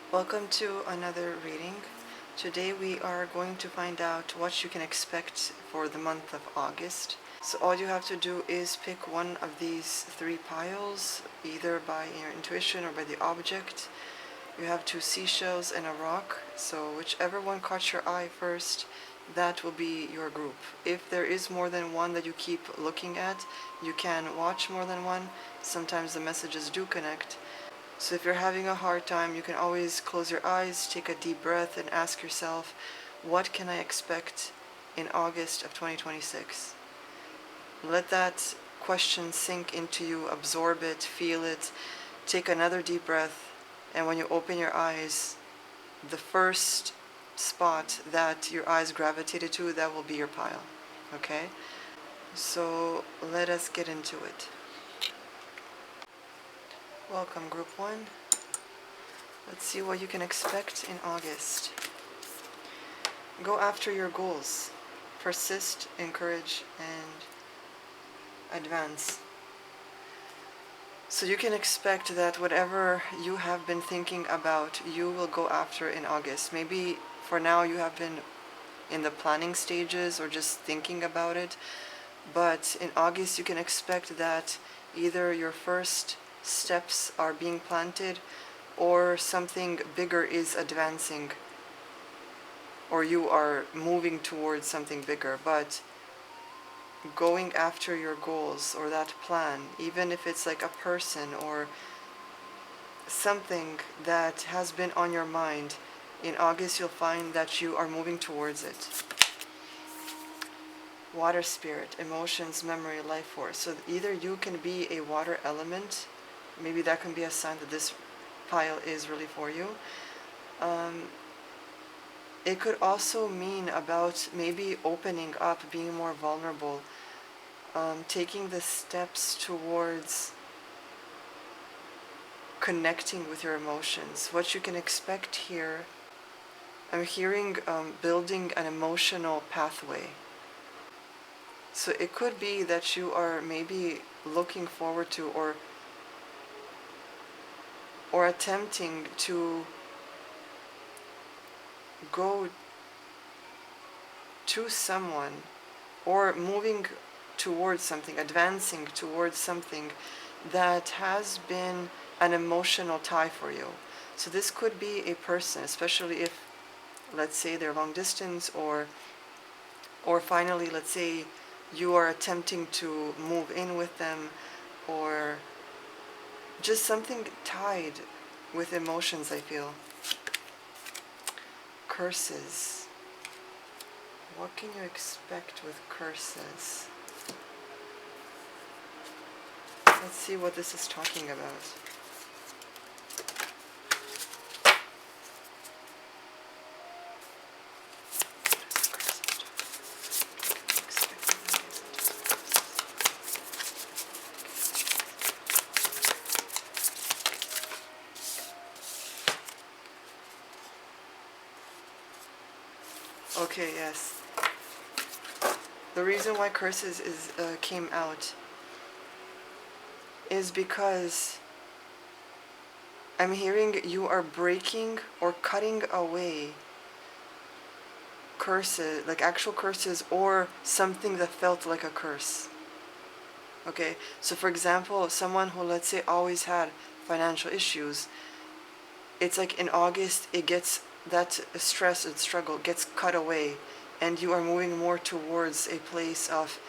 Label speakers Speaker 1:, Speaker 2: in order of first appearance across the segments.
Speaker 1: Welcome to another reading. Today we are going to find out what you can expect for the month of August. So all you have to do is pick one of these three piles, either by your intuition or by the object. You have two seashells and a rock, so whichever one caught your eye first, that will be your group. If there is more than one that you keep looking at, you can watch more than one. Sometimes the messages do connect. So if you're having a hard time, you can always close your eyes, take a deep breath, and ask yourself, what can I expect in August of 2026? Let that question sink into you, absorb it, feel it. Take another deep breath, and when you open your eyes, the first spot that your eyes gravitated to, that will be your pile. Okay? So let us get into it. Welcome, Group 1. Let's see what you can expect in August. Go after your goals. Persist, encourage, and advance. So you can expect that whatever you have been thinking about, you will go after in August. Maybe for now you have been in the planning stages or just thinking about it. But in August you can expect that either your first steps are being planted or something bigger is advancing, or you are moving towards something bigger. But going after your goals or that plan, even if it's like a person or something that has been on your mind, in August you'll find that you are moving towards it. Water spirit, emotions, memory, life force. So either you can be a water element, maybe that can be a sign that this pile is really for you. It could also mean about maybe opening up, being more vulnerable, taking the steps towards connecting with your emotions. What you can expect here, I'm hearing building an emotional pathway. So it could be that you are maybe looking forward to or attempting to go to someone, or moving towards something, advancing towards something that has been an emotional tie for you. So this could be a person, especially if, let's say, they're long distance, or finally, let's say you are attempting to move in with them, or just something tied with emotions, I feel. Curses. What can you expect with curses? Let's see what this is talking about. Okay, yes. The reason why curses came out is because I'm hearing you are breaking or cutting away curses, like actual curses, or something that felt like a curse. Okay, so for example, someone who, let's say, always had financial issues, it's like in August it gets, that stress and struggle gets cut away, and you are moving more towards a place of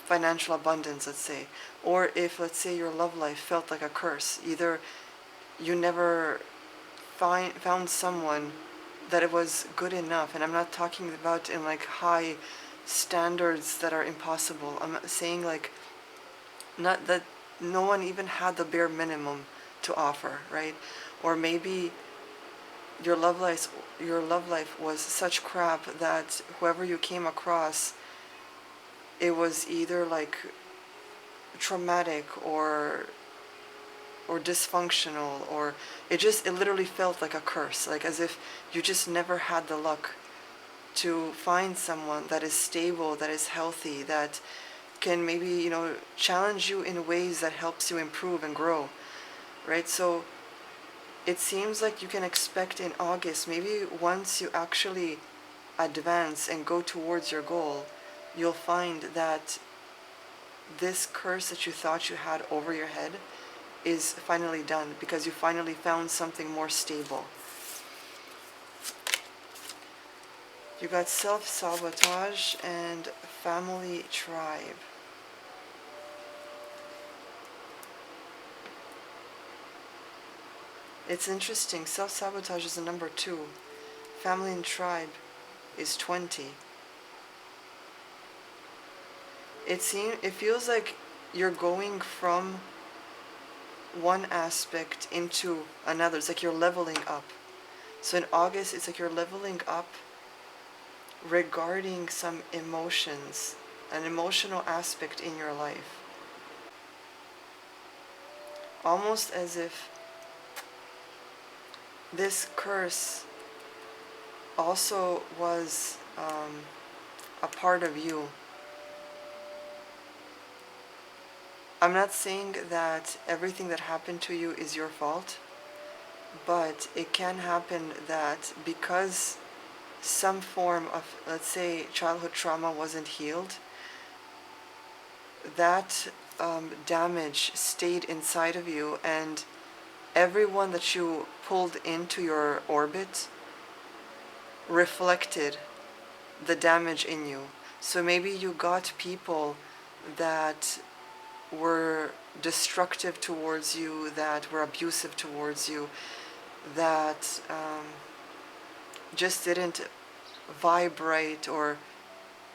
Speaker 1: financial abundance, let's say. Or if, let's say, your love life felt like a curse, either you never found someone that it was good enough, and I'm not talking about in like high standards that are impossible. I'm saying like, not that no one even had the bare minimum to offer, right? Or maybe your love life was such crap that whoever you came across, it was either like traumatic or dysfunctional, or it literally felt like a curse, like as if you just never had the luck to find someone that is stable, that is healthy, that can maybe, challenge you in ways that helps you improve and grow, right? So it seems like you can expect in August, maybe once you actually advance and go towards your goal, you'll find that this curse that you thought you had over your head is finally done because you finally found something more stable. You got self-sabotage and family tribe. It's interesting. Self-sabotage is the number 2. Family and tribe is 20. It feels like you're going from one aspect into another. It's like you're leveling up. So in August, it's like you're leveling up regarding some emotions, an emotional aspect in your life. Almost as if this curse also was a part of you. I'm not saying that everything that happened to you is your fault, but it can happen that because some form of, let's say, childhood trauma wasn't healed, that damage stayed inside of you, and everyone that you pulled into your orbit reflected the damage in you. So maybe you got people that were destructive towards you, that were abusive towards you, that just didn't vibrate, or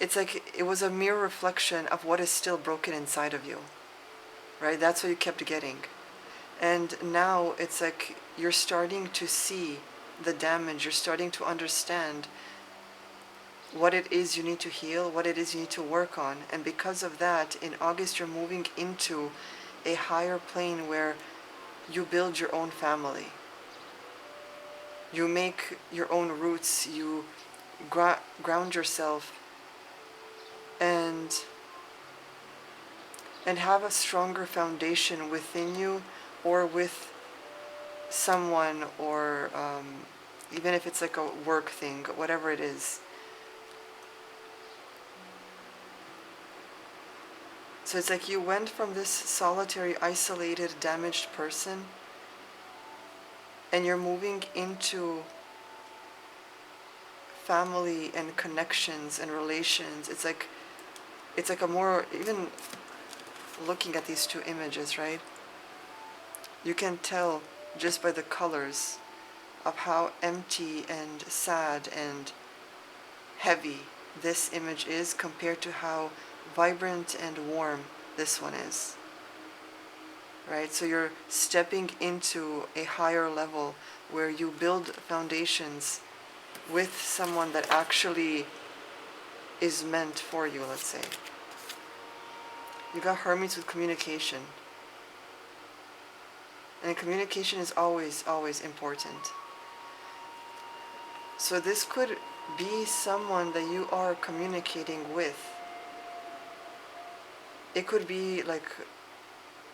Speaker 1: it's like it was a mere reflection of what is still broken inside of you, right? That's what you kept getting. And now it's like you're starting to see the damage, you're starting to understand what it is you need to heal, what it is you need to work on. And because of that, in August, you're moving into a higher plane where you build your own family. You make your own roots, you ground yourself, and have a stronger foundation within you or with someone, or even if it's like a work thing, whatever it is. So it's like you went from this solitary, isolated, damaged person, and you're moving into family and connections and relations. It's like a more, even looking at these 2 images, right? You can tell just by the colors of how empty and sad and heavy this image is compared to how vibrant and warm this one is, right? So you're stepping into a higher level where you build foundations with someone that actually is meant for you, let's say. You got Hermes with communication. And communication is always, always important. So this could be someone that you are communicating with. It could be like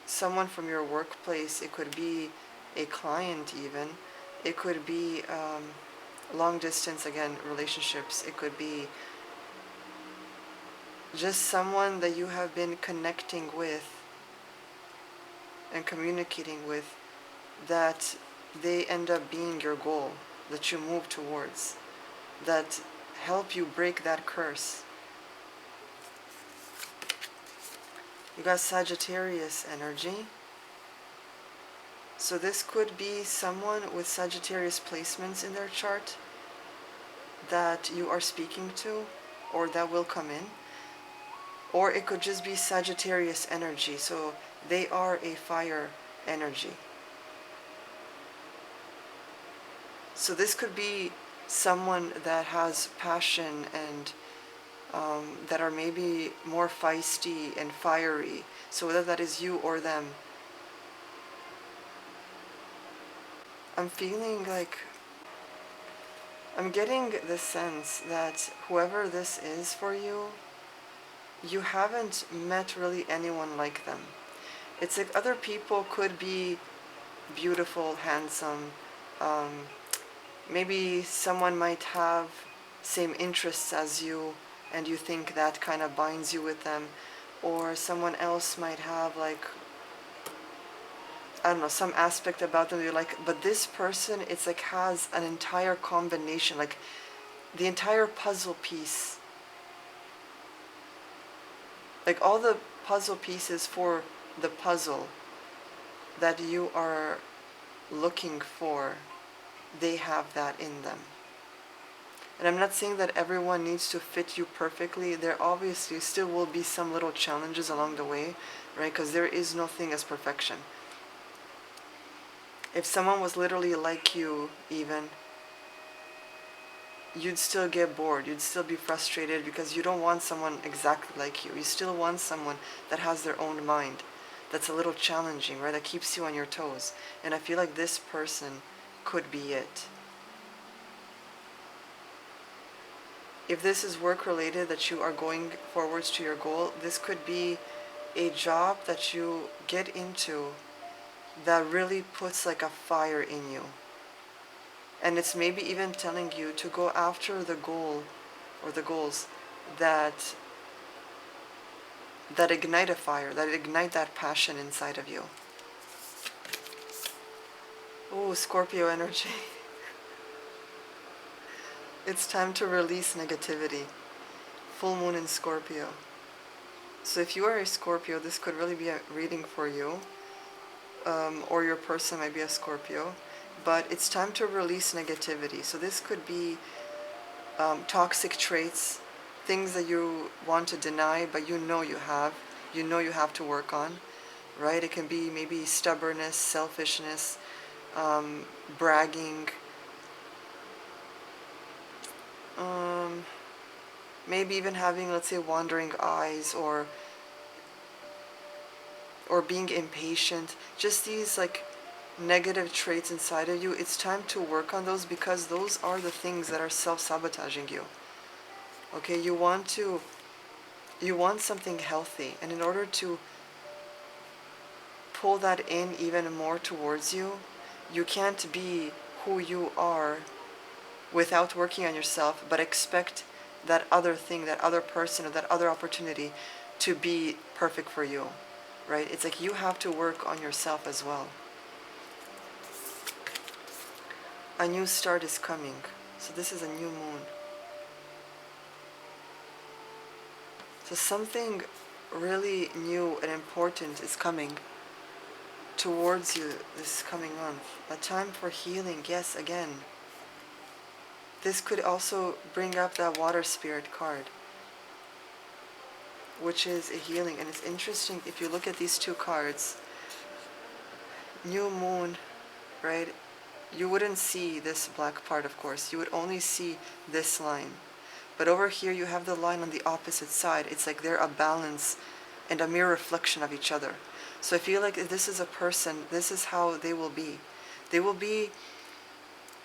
Speaker 1: someone from your workplace. It could be a client even. It could be long distance, again, relationships. It could be just someone that you have been connecting with and communicating with, that they end up being your goal, that you move towards, that help you break that curse. You got Sagittarius energy. So this could be someone with Sagittarius placements in their chart that you are speaking to, or that will come in. Or it could just be Sagittarius energy, so they are a fire energy. So this could be someone that has passion and that are maybe more feisty and fiery. So whether that is you or them, I'm feeling like, I'm getting the sense that whoever this is for you, you haven't met really anyone like them. It's like other people could be beautiful, handsome, Maybe someone might have same interests as you, and you think that kind of binds you with them. Or someone else might have, like, I don't know, some aspect about them you're like, but this person, it's like has an entire combination, like the entire puzzle piece, like all the puzzle pieces for the puzzle that you are looking for, they have that in them. And I'm not saying that everyone needs to fit you perfectly. There obviously still will be some little challenges along the way, right? Because there is no thing as perfection. If someone was literally like you, even, you'd still get bored. You'd still be frustrated because you don't want someone exactly like you. You still want someone that has their own mind, that's a little challenging, right? That keeps you on your toes. And I feel like this person could be it. If this is work related, that you are going forwards to your goal, this could be a job that you get into that really puts like a fire in you. And it's maybe even telling you to go after the goal or the goals that ignite a fire, that ignite that passion inside of you. Oh, Scorpio energy. It's time to release negativity. Full moon in Scorpio. So if you are a Scorpio, this could really be a reading for you. Or your person might be a Scorpio. But it's time to release negativity. So this could be toxic traits, things that you want to deny, but you know you have to work on, right? It can be maybe stubbornness, selfishness, bragging, maybe even having, let's say, wandering eyes, or being impatient. Just these like negative traits inside of you. It's time to work on those, because those are the things that are self-sabotaging you. Okay, you want something healthy, and in order to pull that in even more towards you, you can't be who you are without working on yourself, but expect that other thing, that other person, or that other opportunity to be perfect for you, right? It's like you have to work on yourself as well. A new start is coming. So this is a new moon. So something really new and important is coming towards you this coming month. A time for healing, yes, again. This could also bring up that water spirit card, which is a healing. And it's interesting, if you look at these two cards, new moon, right? You wouldn't see this black part, of course. You would only see this line. But over here you have the line on the opposite side. It's like they're a balance and a mirror reflection of each other. So I feel like if this is a person, this is how they will be. They will be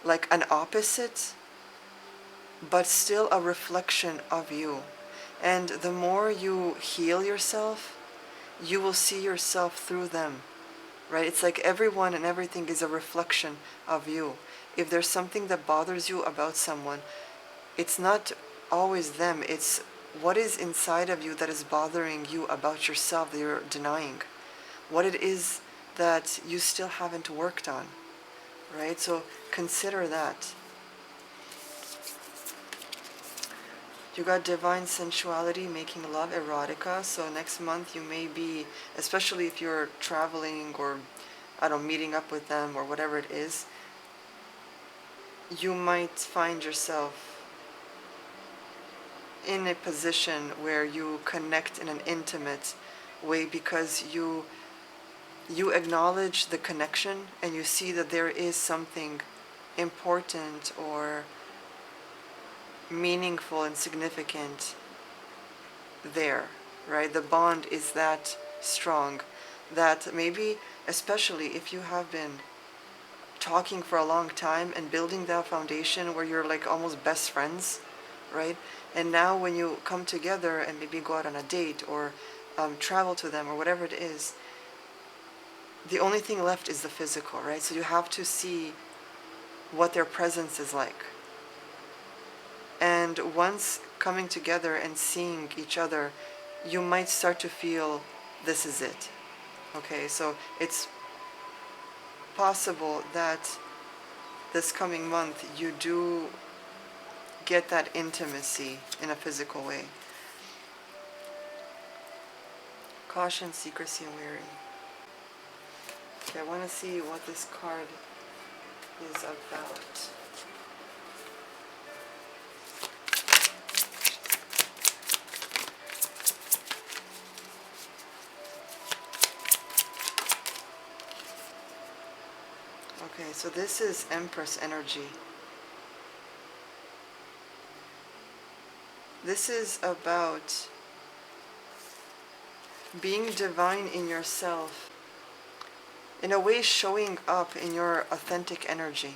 Speaker 1: like an opposite, but still a reflection of you. And the more you heal yourself, you will see yourself through them, right? It's like everyone and everything is a reflection of you. If there's something that bothers you about someone, it's not always them, it's what is inside of you that is bothering you about yourself that you're denying. What it is that you still haven't worked on, right? So consider that. You got divine sensuality, making love, erotica. So next month you may be, especially if you're traveling or, I don't know, meeting up with them or whatever it is, you might find yourself in a position where you connect in an intimate way, because you acknowledge the connection and you see that there is something important or meaningful and significant there, right? The bond is that strong that maybe, especially if you have been talking for a long time and building that foundation where you're like almost best friends, right? And now when you come together and maybe go out on a date or travel to them or whatever it is, the only thing left is the physical, right? So you have to see what their presence is like. And once coming together and seeing each other, you might start to feel this is it. Okay, so it's possible that this coming month you do get that intimacy in a physical way. Caution, secrecy, and weary. Okay, I want to see what this card is about. Okay, so this is Empress energy. This is about being divine in yourself, in a way showing up in your authentic energy,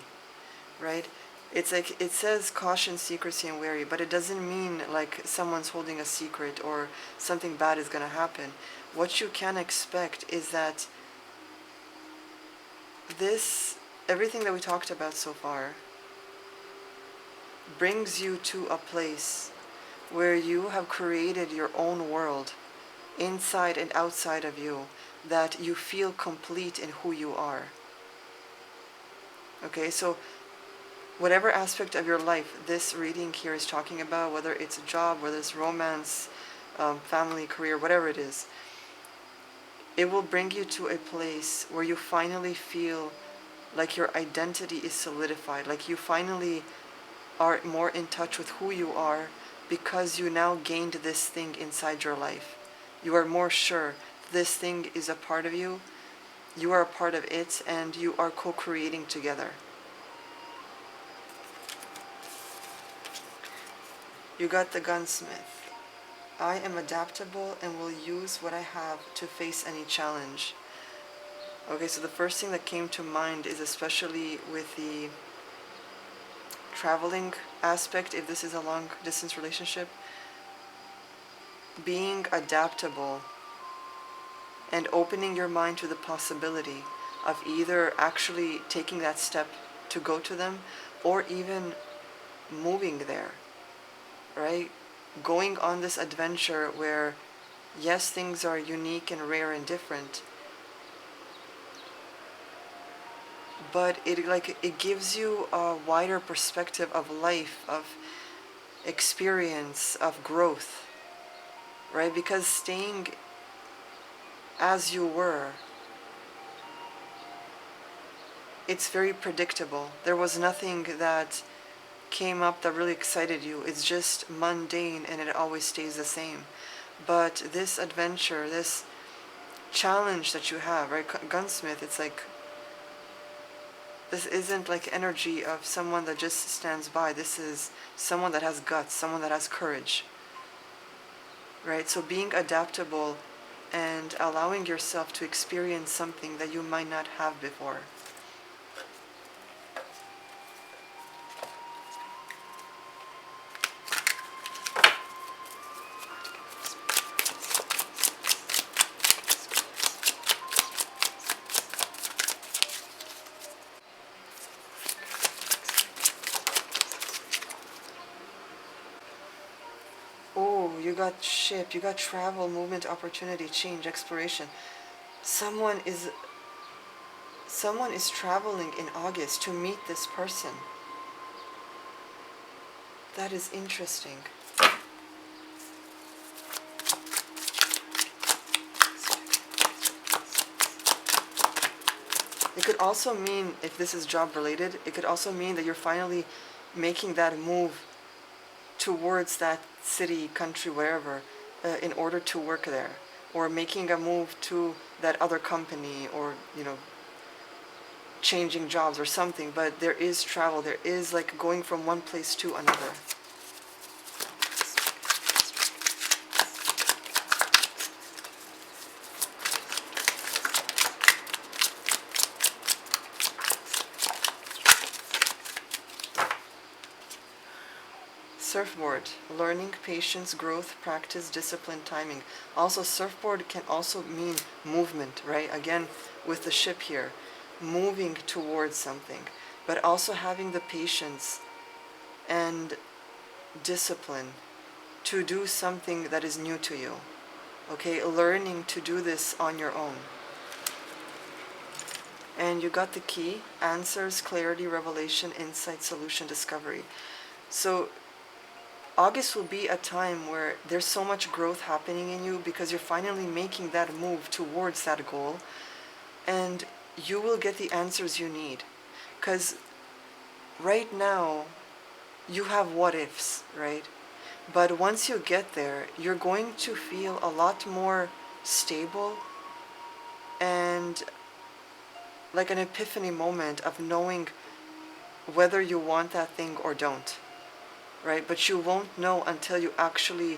Speaker 1: right? It's like, it says caution, secrecy, and wary, but it doesn't mean like someone's holding a secret or something bad is going to happen. What you can expect is that everything that we talked about so far brings you to a place where you have created your own world, inside and outside of you, that you feel complete in who you are. Okay, so whatever aspect of your life this reading here is talking about, whether it's a job, whether it's romance, family, career, whatever it is, it will bring you to a place where you finally feel like your identity is solidified, like you finally are more in touch with who you are, because you now gained this thing inside your life. You are more sure this thing is a part of you, you are a part of it, and you are co-creating together. You got the gunsmith. I am adaptable and will use what I have to face any challenge. Okay, so the first thing that came to mind is, especially with the traveling aspect, if this is a long distance relationship, being adaptable and opening your mind to the possibility of either actually taking that step to go to them, or even moving there, right? Going on this adventure where, yes, things are unique and rare and different, but it gives you a wider perspective of life, of experience, of growth, right? Because staying as you were, it's very predictable. There was nothing that came up that really excited you. It's just mundane and it always stays the same. But this adventure, this challenge that you have, right? Gunsmith, it's like, this isn't like energy of someone that just stands by. This is someone that has guts, someone that has courage, right? So being adaptable and allowing yourself to experience something that you might not have before. Oh, you got ship, you got travel, movement, opportunity, change, exploration. Someone is traveling in August to meet this person. That is interesting. It could also mean, if this is job related, it could also mean that you're finally making that move towards that city, country, wherever, in order to work there, or making a move to that other company, or changing jobs or something. But there is travel, there is like going from one place to another. Surfboard, learning, patience, growth, practice, discipline, timing. Also, surfboard can also mean movement, right? Again, with the ship here, moving towards something. but also having the patience and discipline to do something that is new to you. Okay, learning to do this on your own. And you got the key: answers, clarity, revelation, insight, solution, discovery. So August will be a time where there's so much growth happening in you because you're finally making that move towards that goal, and you will get the answers you need. Because right now you have what ifs, right? But once you get there, you're going to feel a lot more stable and like an epiphany moment of knowing whether you want that thing or don't, right? But you won't know until you actually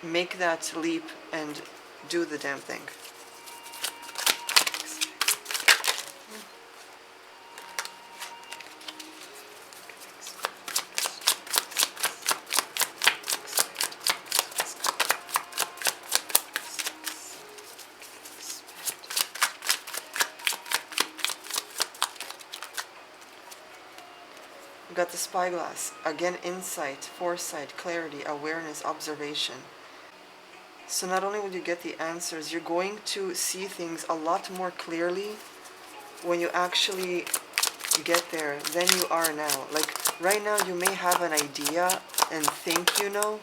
Speaker 1: make that leap and do the damn thing. You got the spyglass. Again, insight, foresight, clarity, awareness, observation. So not only will you get the answers, you're going to see things a lot more clearly when you actually get there than you are now. Like right now you may have an idea and think you know,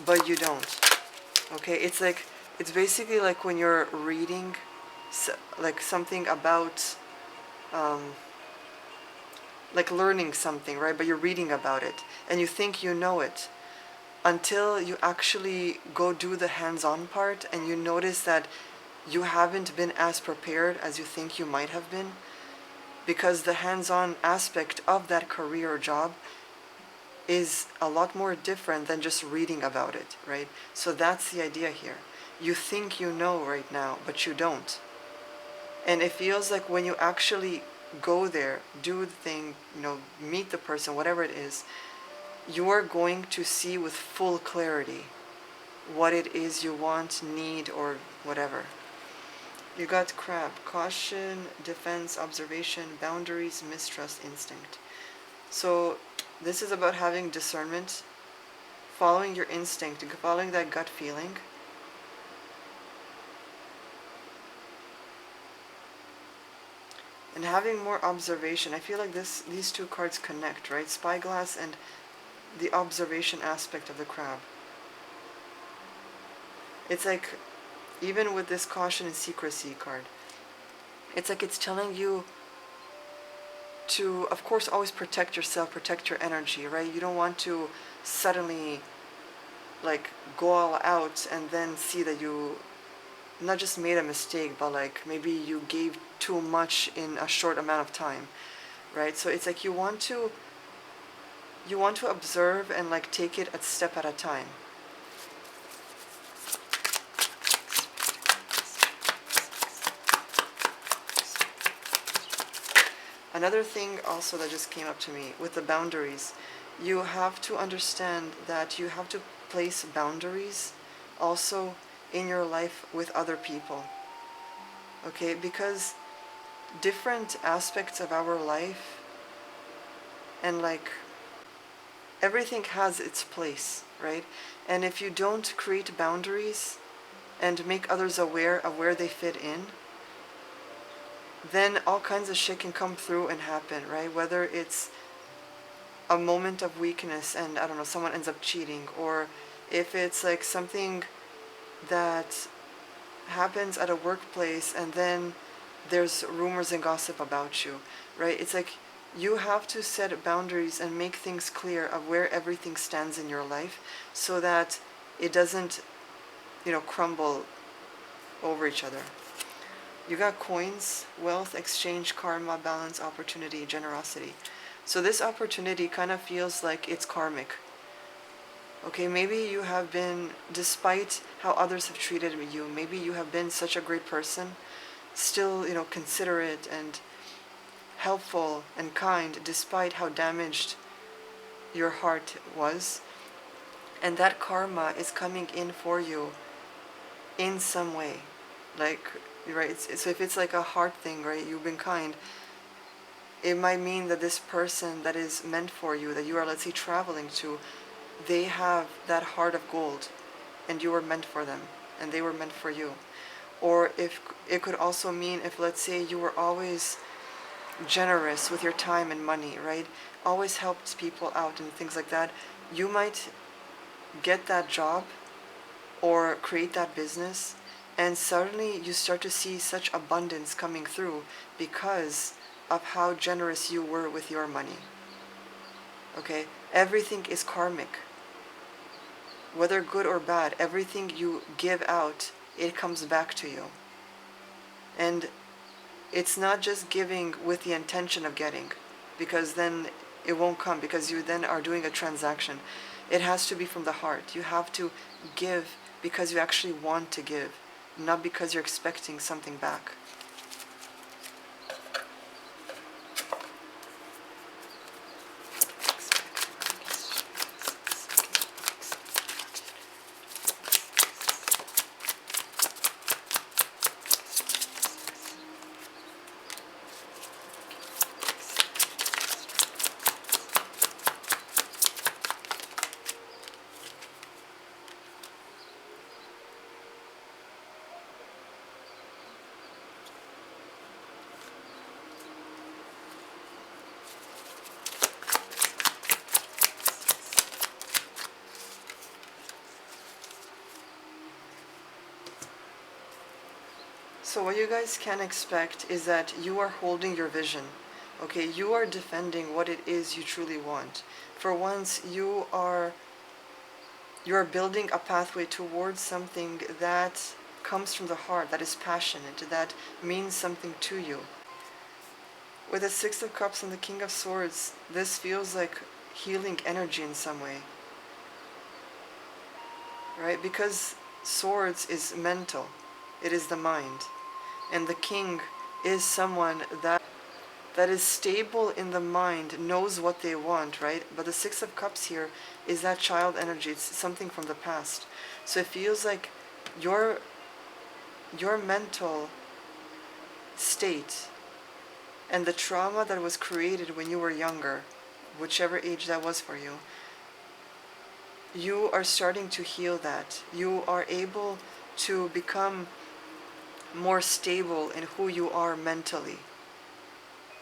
Speaker 1: but you don't. Okay, it's basically like when you're reading like something about like learning something, right? But you're reading about it and you think you know it until you actually go do the hands-on part and you notice that you haven't been as prepared as you think you might have been, because the hands-on aspect of that career or job is a lot more different than just reading about it, right? So that's the idea here. You think you know right now, but you don't. And it feels like when you actually go there, do the thing, meet the person, whatever it is, you are going to see with full clarity what it is you want, need, or whatever. You got crab: caution, defense, observation, boundaries, mistrust, instinct. So this is about having discernment, following your instinct, following that gut feeling. And having more observation. I feel like these two cards connect, right? Spyglass and the observation aspect of the crab. It's like, even with this caution and secrecy card, it's like it's telling you to, of course, always protect yourself, protect your energy, right? You don't want to suddenly like go all out and then see that you not just made a mistake, but like maybe you gave too much in a short amount of time, right? So it's like you want to observe and like take it a step at a time. Another thing also that just came up to me with the boundaries, you have to understand that you have to place boundaries also in your life with other people. Okay, because different aspects of our life and like everything has its place, right? And if you don't create boundaries and make others aware of where they fit in, then all kinds of shit can come through and happen, right? Whether it's a moment of weakness and, I don't know, someone ends up cheating, or if it's like something that happens at a workplace and then there's rumors and gossip about you, right? It's like you have to set boundaries and make things clear of where everything stands in your life so that it doesn't, crumble over each other. You got coins: wealth, exchange, karma, balance, opportunity, generosity. So this opportunity kind of feels like it's karmic. Okay, maybe you have been, despite how others have treated you, maybe you have been such a great person, still, considerate and helpful and kind, despite how damaged your heart was. And that karma is coming in for you in some way. Like, right, so if it's like a heart thing, right, you've been kind, It might mean that this person that is meant for you, that you are, let's say, traveling to, they have that heart of gold, and you were meant for them, and they were meant for you. Or if it could also mean if, let's say, you were always generous with your time and money, right? Always helped people out and things like that. You might get that job or create that business, and suddenly you start to see such abundance coming through because of how generous you were with your money. Okay? Everything is karmic. Whether good or bad, everything you give out, it comes back to you. And it's not just giving with the intention of getting, because then it won't come, because you then are doing a transaction. It has to be from the heart. You have to give because you actually want to give, not because you're expecting something back. So what you guys can expect is that you are holding your vision. Okay, you are defending what it is you truly want. For once, you are building a pathway towards something that comes from the heart, that is passionate, that means something to you. With the Six of Cups and the King of Swords, this feels like healing energy in some way. Right? Because swords is mental. It is the mind. And the king is someone that is stable in the mind, knows what they want, right? But the Six of Cups here is that child energy. It's something from the past. So it feels like your mental state and the trauma that was created when you were younger, whichever age that was for you, you are starting to heal that. You are able to become more stable in who you are mentally.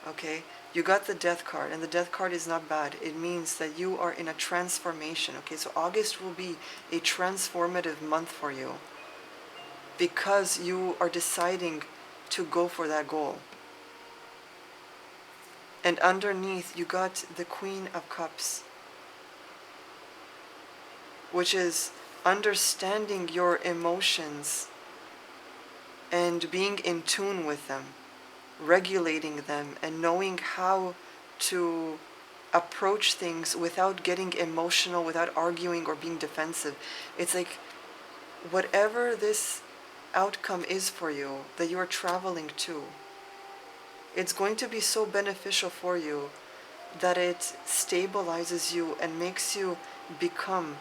Speaker 1: Okay? You got the Death card, and the Death card is not bad. It means that you are in a transformation. Okay, so August will be a transformative month for you because you are deciding to go for that goal. And underneath, you got the Queen of Cups, which is understanding your emotions and being in tune with them, regulating them, and knowing how to approach things without getting emotional, without arguing or being defensive. It's like whatever this outcome is for you that you are traveling to, it's going to be so beneficial for you that it stabilizes you and makes you become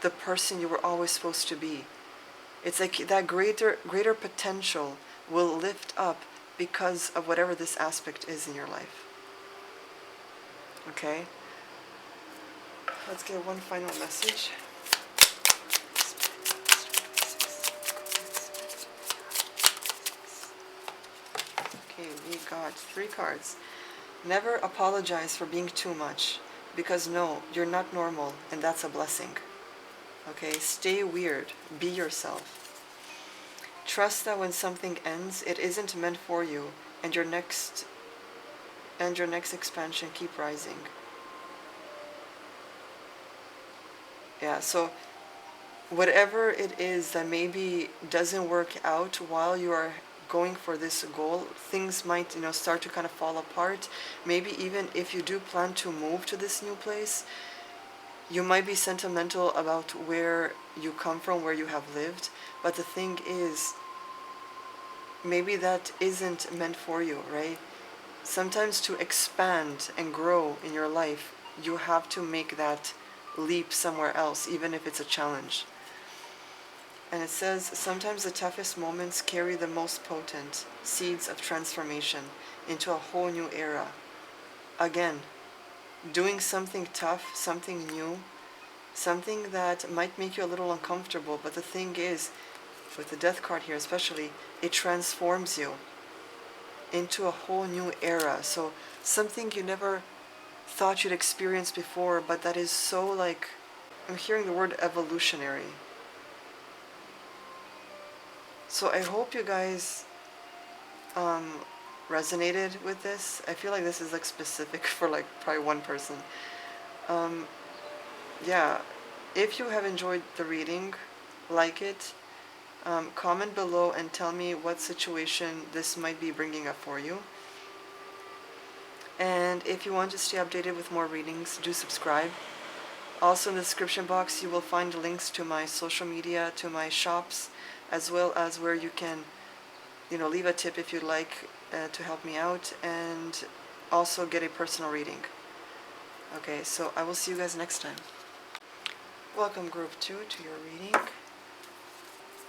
Speaker 1: the person you were always supposed to be. It's like that greater potential will lift up because of whatever this aspect is in your life. Okay? Let's get one final message. Okay, we got 3 cards. Never apologize for being too much, because no, you're not normal, and that's a blessing. Okay, stay weird, be yourself. Trust that when something ends, it isn't meant for you, and your next expansion keep rising. Yeah, so whatever it is that maybe doesn't work out while you are going for this goal, things might, start to kind of fall apart. Maybe even if you do plan to move to this new place, you might be sentimental about where you come from, where you have lived, but the thing is, maybe that isn't meant for you, right? Sometimes to expand and grow in your life, you have to make that leap somewhere else, even if it's a challenge. And it says, sometimes the toughest moments carry the most potent seeds of transformation into a whole new era. again, doing something tough, something new, something that might make you a little uncomfortable, but the thing is, with the death card here especially, it transforms you into a whole new era. So something you never thought you'd experience before, but that is so like, I'm hearing the word evolutionary. So I hope you guys resonated with this. I feel like this is like specific for like probably one person. Um, yeah, if you have enjoyed the reading, like it, comment below and tell me what situation this might be bringing up for you. And if you want to stay updated with more readings, do subscribe. Also in the description box you will find links to my social media, to my shops, as well as where you can, leave a tip if you'd like to help me out, and also get a personal reading. Okay, so I will see you guys next time. Welcome Group 2 to your reading.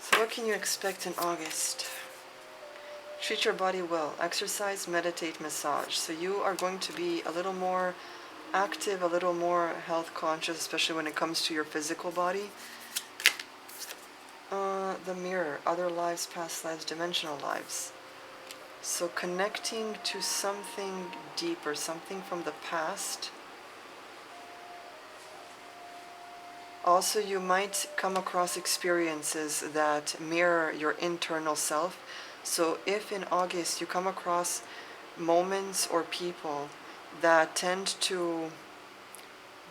Speaker 1: So what can you expect in August? Treat your body well. Exercise, meditate, massage. So you are going to be a little more active, a little more health conscious, especially when it comes to your physical body. The mirror, other lives, past lives, dimensional lives. So connecting to something deeper, something from the past. Also, you might come across experiences that mirror your internal self. So if in August you come across moments or people that tend to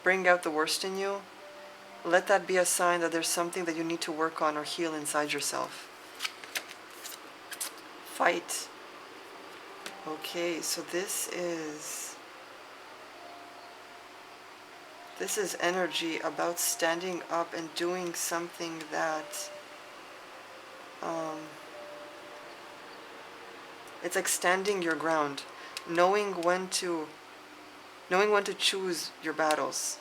Speaker 1: bring out the worst in you, let that be a sign that there's something that you need to work on or heal inside yourself. Fight. Okay, so this is energy about standing up and doing something that it's like standing your ground, knowing when to choose your battles.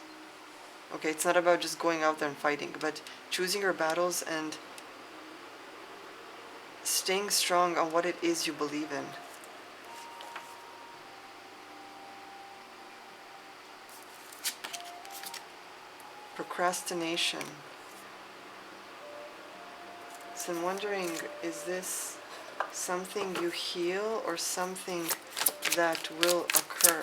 Speaker 1: Okay, it's not about just going out there and fighting, but choosing your battles and staying strong on what it is you believe in. Procrastination. So I'm wondering, is this something you heal or something that will occur?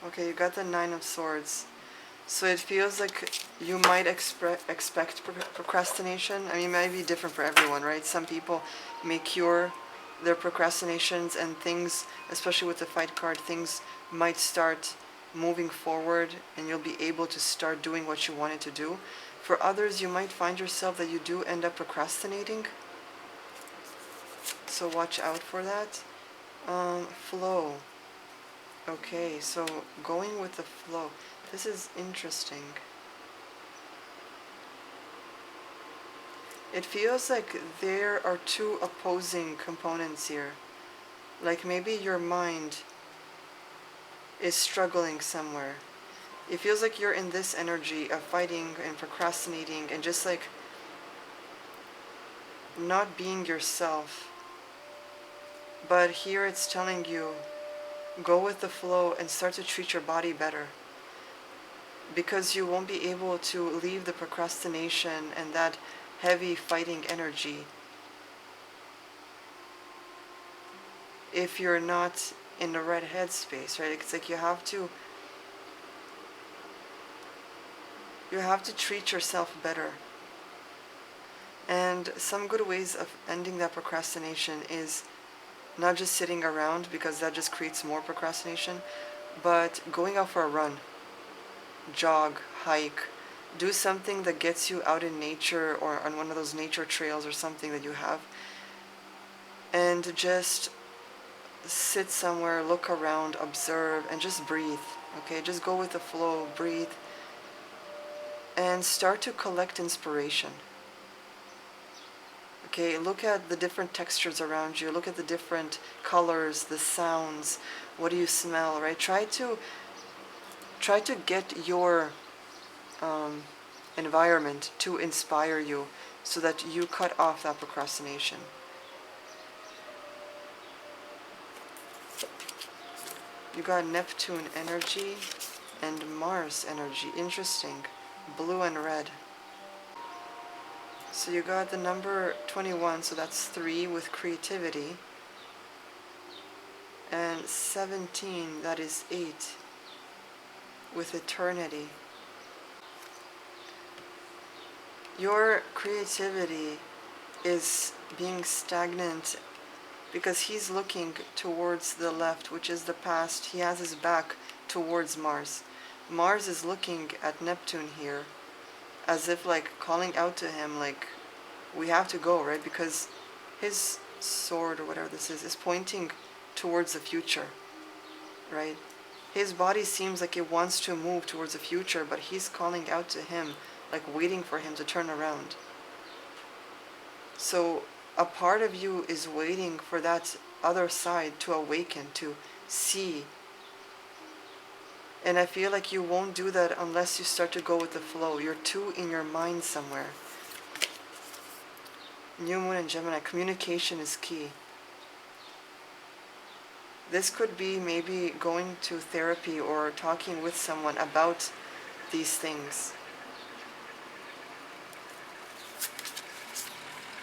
Speaker 1: Okay, you got the Nine of Swords. So it feels like you might expect procrastination. I mean, it might be different for everyone, right? Some people may cure their procrastinations and things, especially with the Fight card, things might start moving forward and you'll be able to start doing what you wanted to do. For others, you might find yourself that you do end up procrastinating. So watch out for that. Flow. Okay, so going with the flow. This is interesting. It feels like there are two opposing components here. Like maybe your mind is struggling somewhere. It feels like you're in this energy of fighting and procrastinating and just like not being yourself. But here it's telling you, go with the flow and start to treat your body better. Because you won't be able to leave the procrastination and that heavy fighting energy if you're not in the right headspace, right? It's like you have to treat yourself better. And some good ways of ending that procrastination is not just sitting around, because that just creates more procrastination, but going out for a run, jog, hike, do something that gets you out in nature or on one of those nature trails or something that you have, and just sit somewhere, look around, observe, and just breathe. Okay, just go with the flow, breathe, and start to collect inspiration. Okay, look at the different textures around you, look at the different colors, the sounds, what do you smell, right? Try to get your environment to inspire you so that you cut off that procrastination. You got Neptune energy and Mars energy. Interesting. Blue and red. So you got the number 21, so that's 3 with creativity. And 17, that is 8 with eternity. Your creativity is being stagnant because he's looking towards the left, which is the past. He has his back towards Mars. Mars is looking at Neptune here as if like calling out to him like, we have to go, right? Because his sword or whatever this is pointing towards the future, right? His body seems like it wants to move towards the future, but he's calling out to him, like waiting for him to turn around. So a part of you is waiting for that other side to awaken, to see. And I feel like you won't do that unless you start to go with the flow. You're too in your mind somewhere. New Moon and Gemini, communication is key. This could be maybe going to therapy or talking with someone about these things.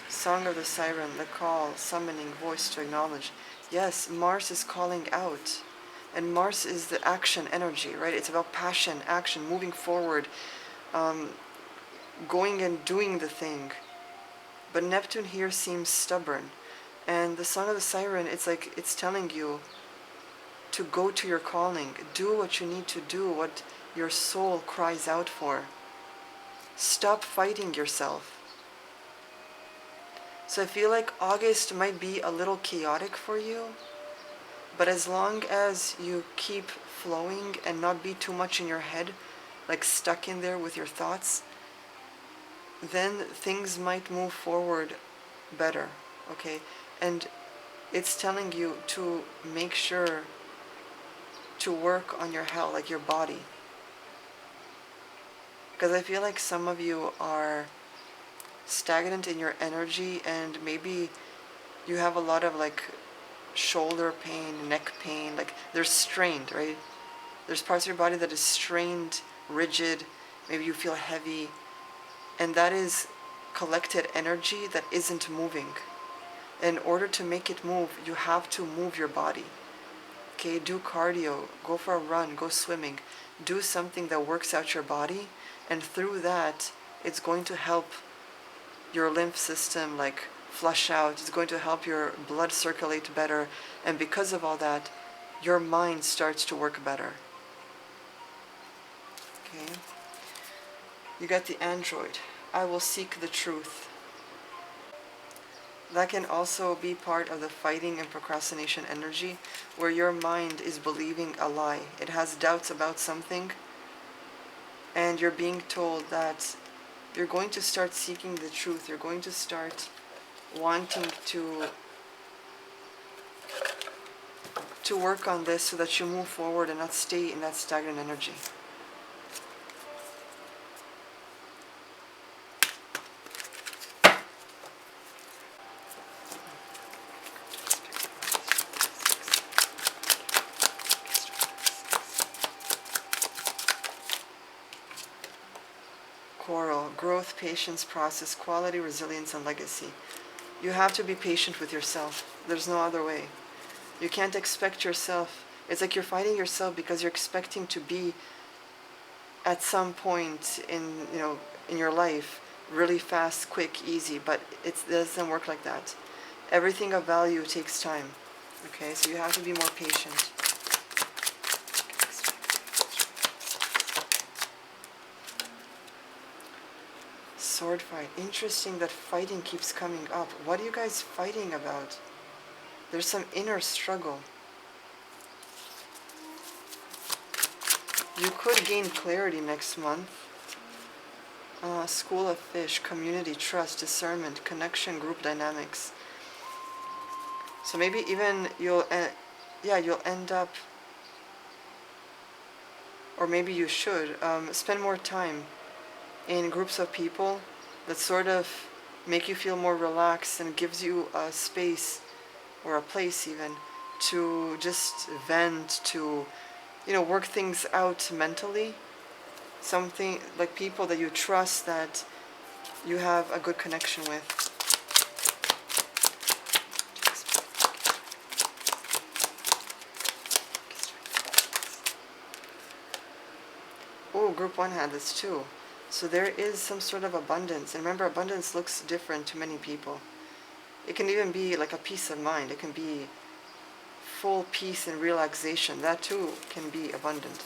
Speaker 1: Song of the Siren, the call, summoning voice to acknowledge. Yes, Mars is calling out. And Mars is the action energy, right? It's about passion, action, moving forward, going and doing the thing. But Neptune here seems stubborn. And the Song of the Siren, it's like it's telling you to go to your calling. Do what you need to do, what your soul cries out for. Stop fighting yourself. So I feel like August might be a little chaotic for you, but as long as you keep flowing and not be too much in your head, like stuck in there with your thoughts, then things might move forward better, okay? And it's telling you to make sure to work on your health, like your body. Because I feel like some of you are stagnant in your energy, and maybe you have a lot of like shoulder pain, neck pain, like they're strained, right? There's parts of your body that is strained, rigid, maybe you feel heavy, and that is collected energy that isn't moving. In order to make it move, you have to move your body. Okay, do cardio, go for a run, go swimming, do something that works out your body, and through that, it's going to help your lymph system like flush out, it's going to help your blood circulate better, and because of all that, your mind starts to work better. Okay, you got the android. I will seek the truth. That can also be part of the fighting and procrastination energy, where your mind is believing a lie. It has doubts about something, and you're being told that you're going to start seeking the truth. You're going to start wanting to work on this so that you move forward and not stay in that stagnant energy. Coral, growth, patience, process, quality, resilience, and legacy. You have to be patient with yourself. There's no other way. You can't expect yourself. It's like you're fighting yourself because you're expecting to be at some point in your life really fast, quick, easy, but it doesn't work like that. Everything of value takes time. Okay, so you have to be more patient. Sword fight. Interesting that fighting keeps coming up. What are you guys fighting about? There's some inner struggle. You could gain clarity next month. School of Fish, community, trust, discernment, connection, group dynamics. So maybe even you'll end up, or maybe you should spend more time in groups of people that sort of make you feel more relaxed and gives you a space or a place even to just vent, to, work things out mentally. Something like people that you trust, that you have a good connection with. Oh, group 1 had this too. So there is some sort of abundance. And remember, abundance looks different to many people. It can even be like a peace of mind. It can be full peace and relaxation. That too can be abundant.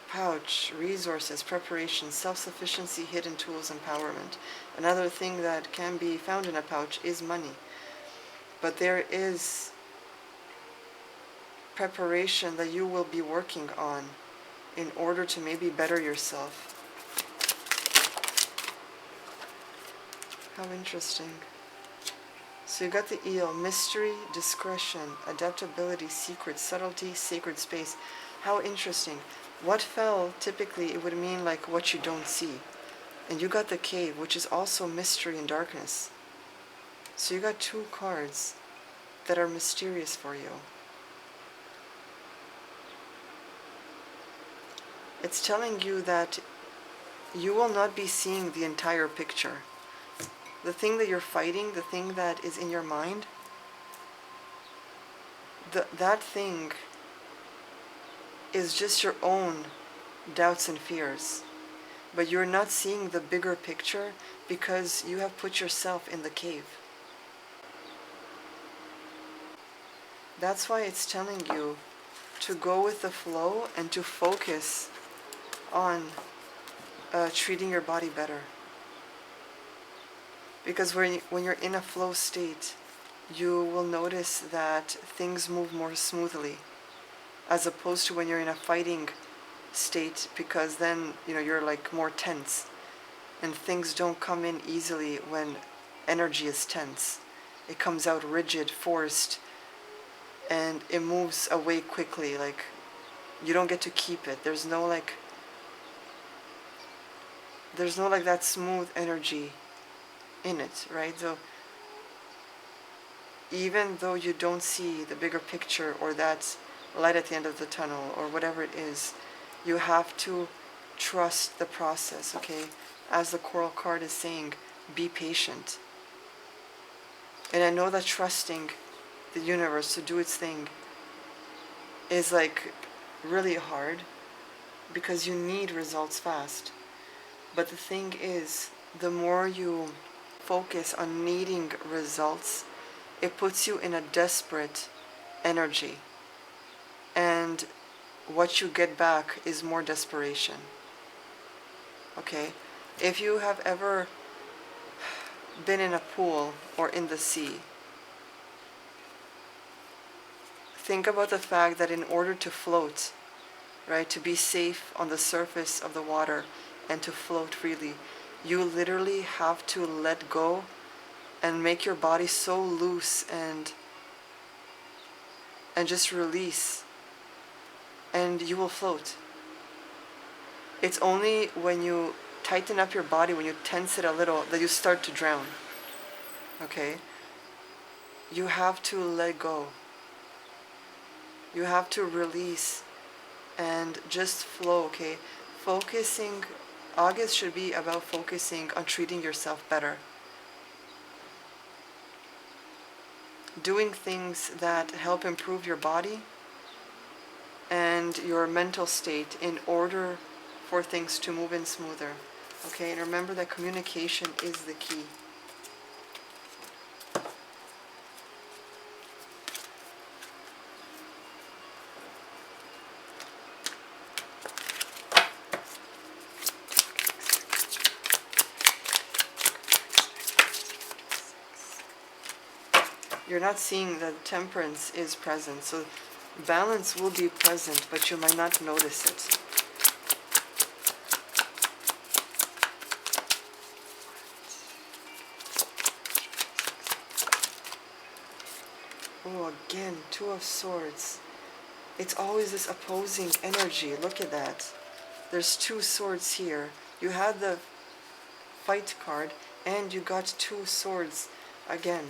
Speaker 1: Pouch, resources, preparation, self-sufficiency, hidden tools, empowerment. Another thing that can be found in a pouch is money. But there is preparation that you will be working on in order to maybe better yourself. How interesting. So you got the eel, mystery, discretion, adaptability, secret, subtlety, sacred space. How interesting. What fell, typically it would mean like what you don't see. And you got the cave, which is also mystery and darkness. So you got 2 cards that are mysterious for you. It's telling you that you will not be seeing the entire picture. The thing that you're fighting, the thing that is in your mind, that thing is just your own doubts and fears. But you're not seeing the bigger picture because you have put yourself in the cave. That's why it's telling you to go with the flow and to focus on treating your body better. Because when you're in a flow state, you will notice that things move more smoothly, as opposed to when you're in a fighting state, because then you're like more tense, and things don't come in easily when energy is tense. It comes out rigid, forced, and it moves away quickly. Like you don't get to keep it. There's no like that smooth energy in it, right? So even though you don't see the bigger picture or that light at the end of the tunnel or whatever it is, you have to trust the process, okay? As the coral card is saying, be patient. And I know that trusting the universe to do its thing is like really hard because you need results fast. But the thing is, the more you focus on needing results, it puts you in a desperate energy. And what you get back is more desperation. Okay? If you have ever been in a pool or in the sea, think about the fact that in order to float, right, to be safe on the surface of the water and to float freely, you literally have to let go and make your body so loose and just release, and you will float. It's only when you tighten up your body, when you tense it a little, that you start to drown. Okay? You have to let go. You have to release and just flow, okay? August should be about focusing on treating yourself better. Doing things that help improve your body and your mental state in order for things to move in smoother. Okay, and remember that communication is the key. You're not seeing that temperance is present, so balance will be present, but you might not notice it. Oh, again, Two of Swords. It's always this opposing energy. Look at that. There's two swords here. You had the Fight card, and you got two swords again.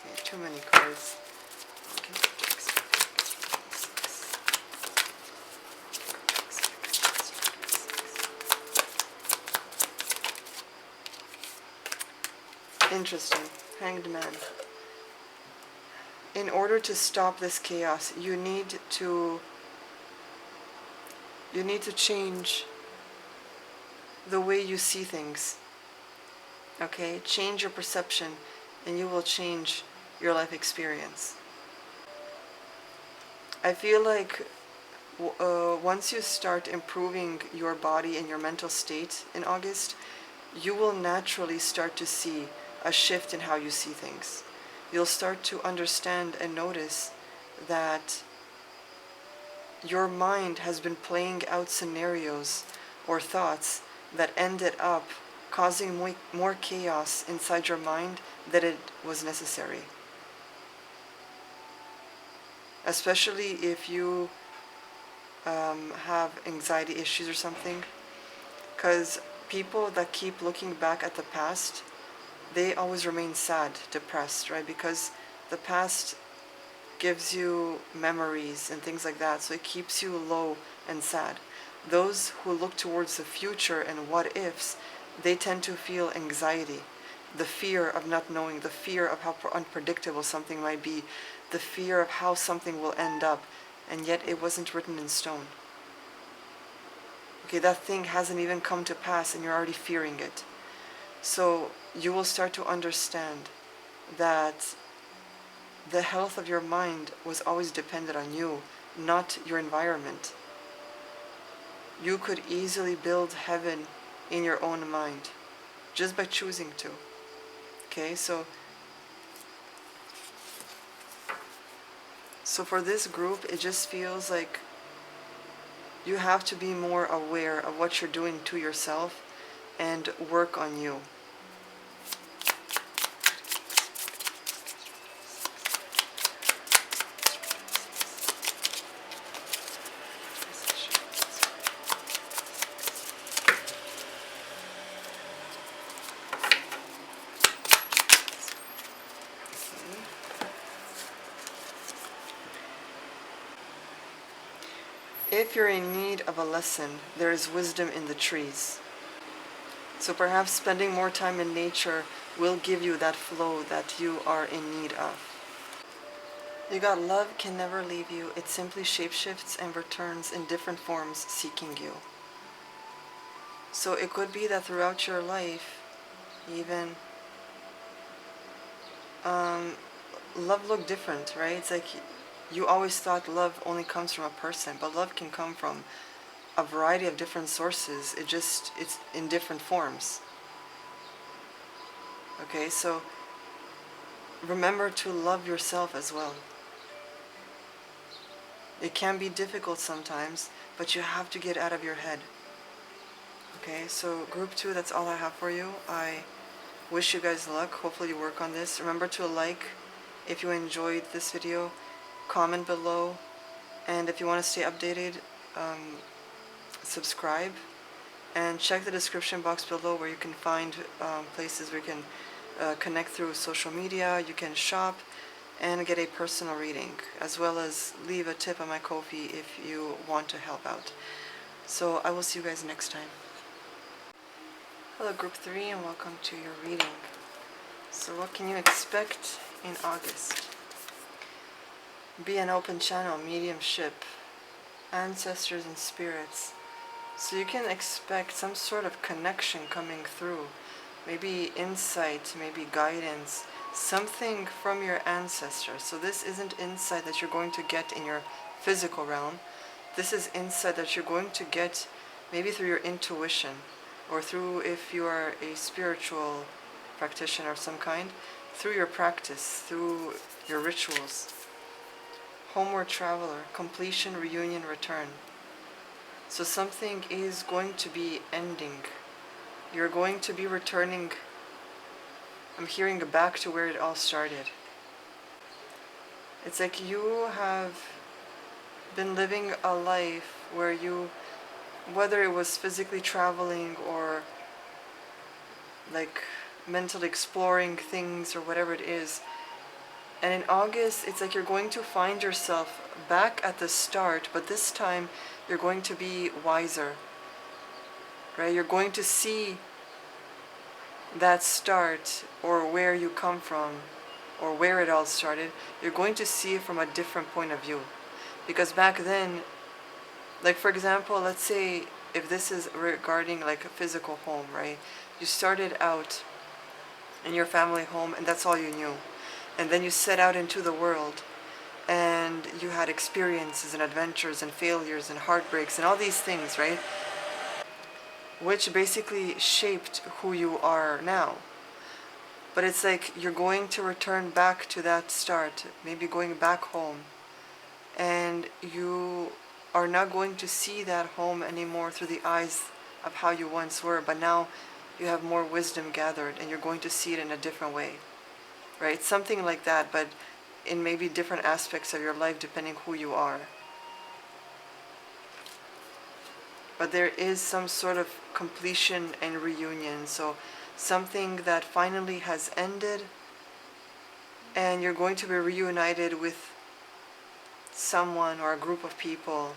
Speaker 1: Okay, too many cards. Interesting. Hanged Man. In order to stop this chaos, you need to change the way you see things. Okay? Change your perception and you will change your life experience. I feel like once you start improving your body and your mental state in August, you will naturally start to see a shift in how you see things. You'll start to understand and notice that your mind has been playing out scenarios or thoughts that ended up causing more chaos inside your mind than it was necessary. Especially if you have anxiety issues or something, because people that keep looking back at the past, they always remain sad, depressed, right? Because the past gives you memories and things like that, so it keeps you low and sad. Those who look towards the future and what ifs, they tend to feel anxiety, the fear of not knowing, the fear of how unpredictable something might be, the fear of how something will end up, and yet it wasn't written in stone. Okay, that thing hasn't even come to pass and you're already fearing it. So you will start to understand that the health of your mind was always dependent on you, not your environment. You could easily build heaven in your own mind just by choosing to. Okay, so for this group, it just feels like you have to be more aware of what you're doing to yourself and work on you. If you're in need of a lesson, there is wisdom in the trees. So perhaps spending more time in nature will give you that flow that you are in need of. You got love can never leave you. It simply shapeshifts and returns in different forms seeking you. So it could be that throughout your life, even, love looked different, right? It's like you always thought love only comes from a person, but love can come from a variety of different sources. It's in different forms. Okay, so remember to love yourself as well. It can be difficult sometimes, but you have to get out of your head. Okay, so group 2, that's all I have for you. I wish you guys luck. Hopefully you work on this. Remember to like if you enjoyed this video, comment below, and if you want to stay updated, subscribe, and check the description box below where you can find places where you can connect through social media, you can shop, and get a personal reading, as well as leave a tip on my Ko-fi if you want to help out. So I will see you guys next time. Hello group 3 and welcome to your reading. So what can you expect in August? Be an open channel, mediumship, ancestors and spirits. So you can expect some sort of connection coming through. Maybe insight, maybe guidance, something from your ancestors. So this isn't insight that you're going to get in your physical realm. This is insight that you're going to get maybe through your intuition, or through, if you are a spiritual practitioner of some kind, through your practice, through your rituals. Homeward traveler, completion, reunion, return. So something is going to be ending. You're going to be returning, I'm hearing, back to where it all started. It's like you have been living a life where you, whether it was physically traveling or like mentally exploring things or whatever it is, and in August it's like you're going to find yourself back at the start, but this time you're going to be wiser, right? You're going to see that start, or where you come from, or where it all started. You're going to see it from a different point of view. Because back then, like for example, let's say if this is regarding like a physical home, right? You started out in your family home and that's all you knew. And then you set out into the world and you had experiences and adventures and failures and heartbreaks and all these things, right? Which basically shaped who you are now. But it's like you're going to return back to that start, maybe going back home. And you are not going to see that home anymore through the eyes of how you once were, but now you have more wisdom gathered and you're going to see it in a different way, right? Something like that, but in maybe different aspects of your life depending who you are. But there is some sort of completion and reunion, so something that finally has ended and you're going to be reunited with someone or a group of people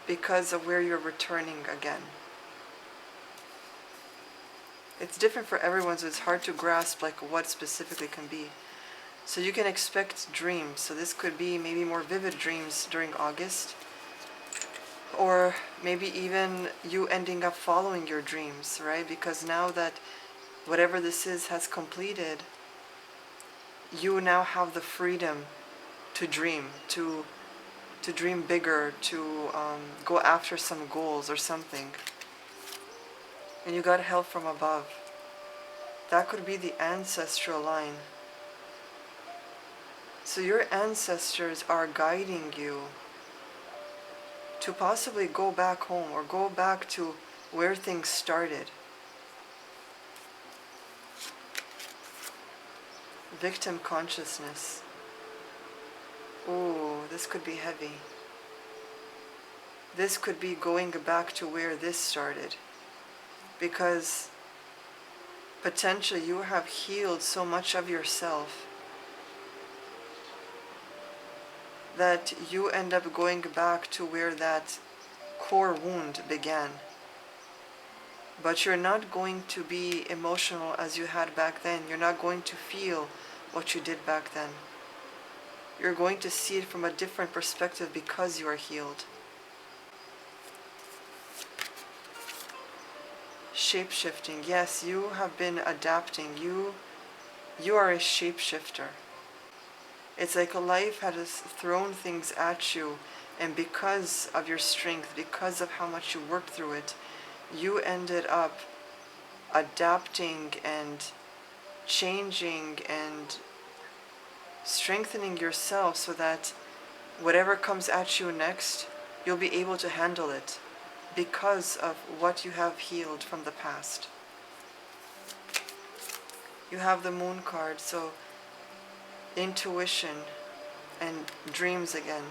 Speaker 1: because of where you're returning again. It's different for everyone, so it's hard to grasp like what specifically can be. So you can expect dreams. So this could be maybe more vivid dreams during August, or maybe even you ending up following your dreams, right? Because now that whatever this is has completed, you now have the freedom to dream, to dream bigger, to go after some goals or something. And you got help from above. That could be the ancestral line. So your ancestors are guiding you to possibly go back home or go back to where things started. Victim consciousness. Ooh, this could be heavy. This could be going back to where this started. Because potentially you have healed so much of yourself that you end up going back to where that core wound began. But you're not going to be emotional as you had back then. You're not going to feel what you did back then. You're going to see it from a different perspective because you are healed. Shape-shifting. Yes, you have been adapting. You are a shapeshifter. It's like life has thrown things at you, and because of your strength, because of how much you worked through it, you ended up adapting and changing and strengthening yourself so that whatever comes at you next, you'll be able to handle it because of what you have healed from the past. You have the moon card, so intuition and dreams again.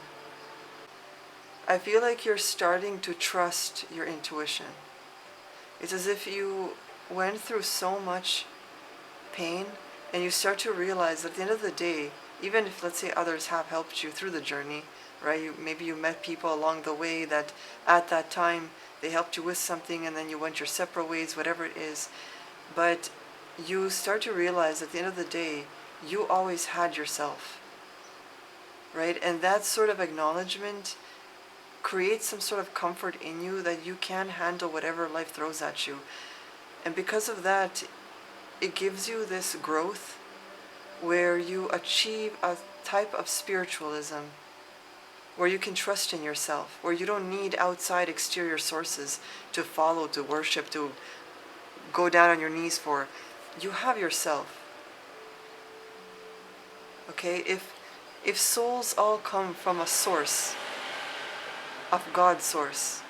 Speaker 1: I feel like you're starting to trust your intuition. It's as if you went through so much pain and you start to realize that at the end of the day, even if, let's say, others have helped you through the journey, right? Maybe you met people along the way that at that time they helped you with something and then you went your separate ways, whatever it is. But you start to realize at the end of the day, you always had yourself, right? And that sort of acknowledgement creates some sort of comfort in you that you can handle whatever life throws at you. And because of that, it gives you this growth where you achieve a type of spiritualism where you can trust in yourself, where you don't need outside exterior sources to follow, to worship, to go down on your knees for. You have yourself. Okay, if souls all come from a source, of God's source.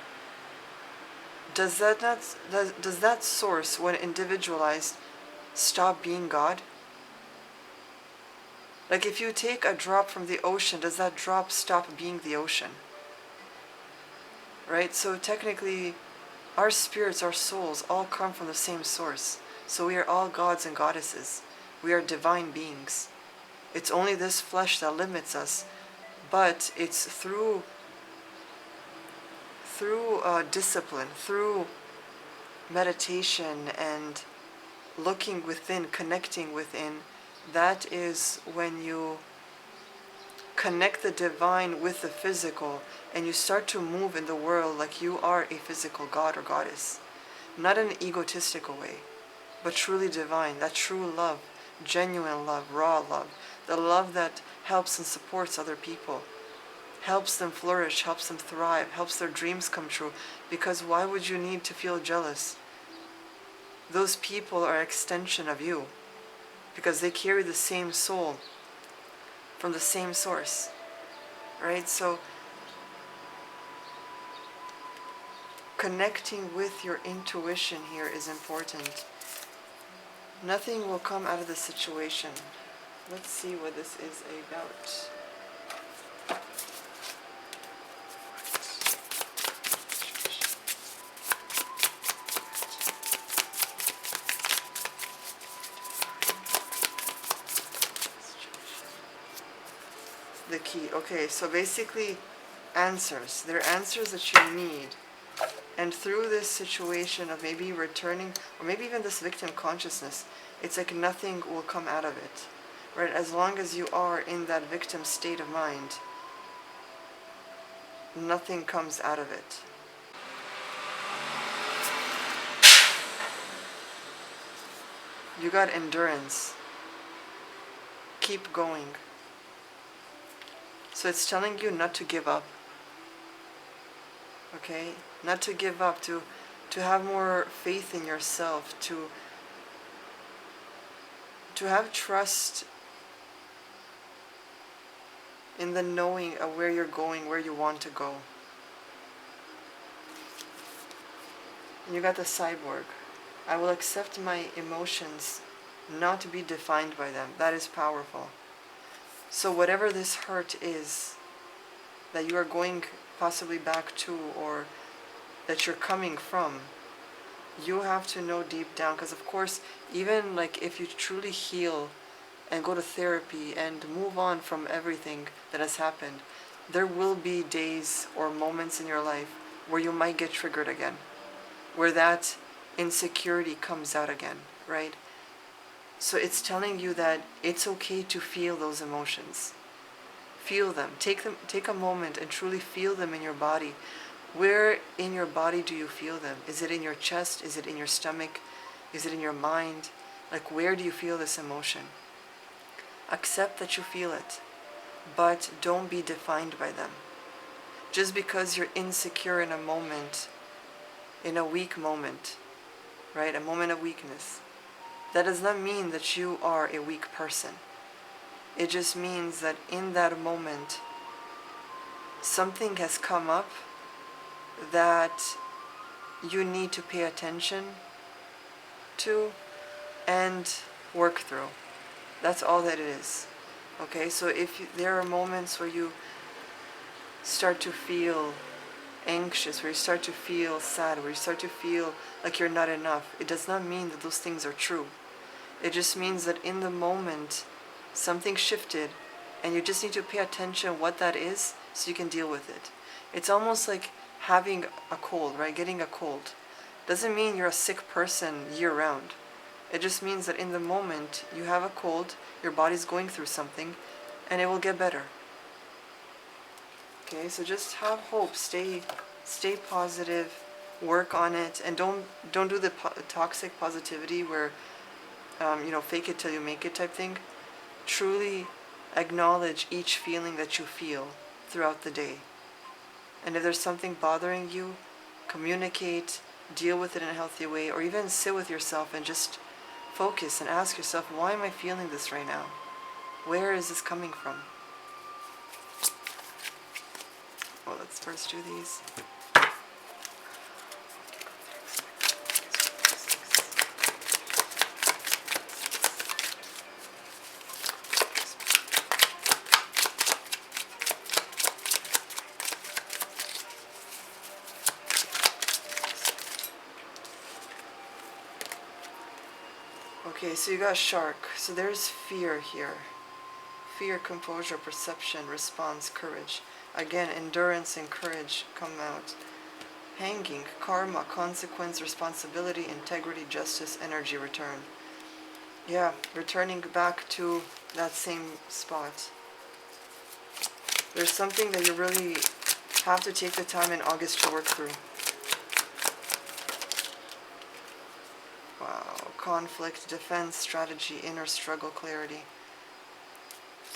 Speaker 1: Does that source, when individualized, stop being God? Like if you take a drop from the ocean, does that drop stop being the ocean? Right? So technically, our spirits, our souls, all come from the same source. So we are all gods and goddesses. We are divine beings. It's only this flesh that limits us, but it's through discipline, through meditation and looking within, connecting within, that is when you connect the divine with the physical and you start to move in the world like you are a physical god or goddess. Not in an egotistical way, but truly divine, that true love, genuine love, raw love, the love that helps and supports other people, helps them flourish, helps them thrive, helps their dreams come true. Because why would you need to feel jealous? Those people are an extension of you, because they carry the same soul from the same source, right? So connecting with your intuition here is important. Nothing will come out of the situation. Let's see what this is about. The key. Okay, so basically answers. They're answers that you need. And through this situation of maybe returning, or maybe even this victim consciousness, it's like nothing will come out of it. Right? As long as you are in that victim state of mind, nothing comes out of it. You got endurance. Keep going. So it's telling you not to give up. Okay? Not to give up, to have more faith in yourself, to have trust in the knowing of where you're going, where you want to go. You got the cyborg. I will accept my emotions, not to be defined by them. That is powerful. So whatever this hurt is that you are going possibly back to, or that you're coming from, you have to know deep down, because of course, even like if you truly heal and go to therapy and move on from everything that has happened, there will be days or moments in your life where you might get triggered again, where that insecurity comes out again, right? So it's telling you that it's okay to feel those emotions. Feel them. Take a moment and truly feel them in your body. Where in your body do you feel them? Is it in your chest? Is it in your stomach? Is it in your mind? Like, where do you feel this emotion? Accept that you feel it, but don't be defined by them. Just because you're insecure in a moment, in a weak moment, right? A moment of weakness, that does not mean that you are a weak person. It just means that in that moment, something has come up that you need to pay attention to and work through. That's all that it is. Okay, so there are moments where you start to feel anxious, where you start to feel sad, where you start to feel like you're not enough, it does not mean that those things are true. It just means that in the moment, something shifted, and you just need to pay attention what that is so you can deal with it. It's almost like having a cold, right? Getting a cold. Doesn't mean you're a sick person year-round. It just means that in the moment, you have a cold, your body's going through something, and it will get better. Okay, so just have hope, stay positive, work on it, and don't do the toxic positivity where, fake it till you make it type thing. Truly acknowledge each feeling that you feel throughout the day. And if there's something bothering you, communicate, deal with it in a healthy way, or even sit with yourself and just focus and ask yourself, why am I feeling this right now? Where is this coming from? Well, let's first do these. Okay, so you got shark. So there's fear here. Fear, composure, perception, response, courage. Again, endurance and courage come out. Hanging, karma, consequence, responsibility, integrity, justice, energy, return. Yeah, returning back to that same spot. There's something that you really have to take the time in August to work through. Wow, conflict, defense, strategy, inner struggle, clarity.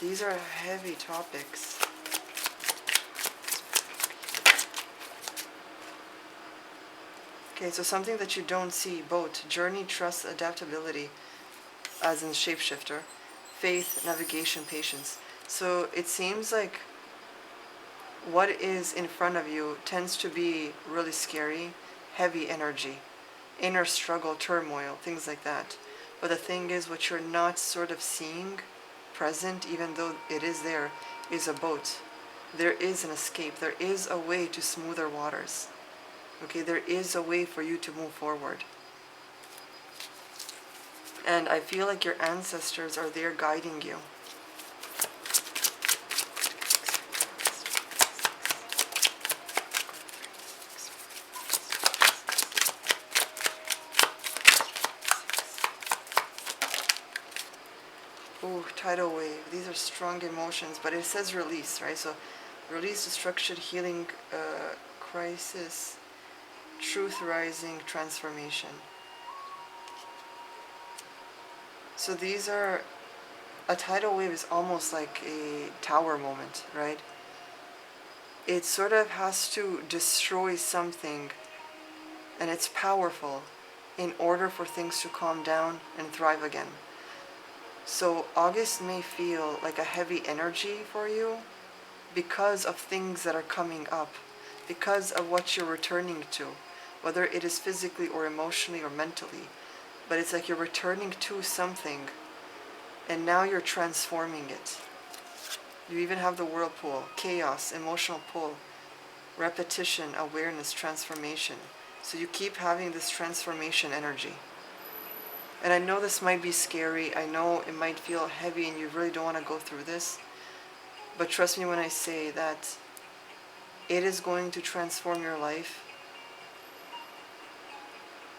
Speaker 1: These are heavy topics. Okay, so something that you don't see, boat, journey, trust, adaptability, as in shapeshifter, faith, navigation, patience. So it seems like what is in front of you tends to be really scary, heavy energy, inner struggle, turmoil, things like that. But the thing is, what you're not sort of seeing present, even though it is there, is a boat. There is an escape. There is a way to smoother waters. Okay, there is a way for you to move forward. And I feel like your ancestors are there guiding you. Ooh, tidal wave. These are strong emotions, but it says release, right? So release, destruction, healing, crisis, truth rising, transformation. So these are, a tidal wave is almost like a tower moment, right? It sort of has to destroy something, and it's powerful in order for things to calm down and thrive again. So August may feel like a heavy energy for you because of things that are coming up, because of what you're returning to, whether it is physically or emotionally or mentally. But it's like you're returning to something, and now you're transforming it. You even have the whirlpool, chaos, emotional pull, repetition, awareness, transformation. So you keep having this transformation energy. And I know this might be scary. I know it might feel heavy and you really don't want to go through this. But trust me when I say that it is going to transform your life.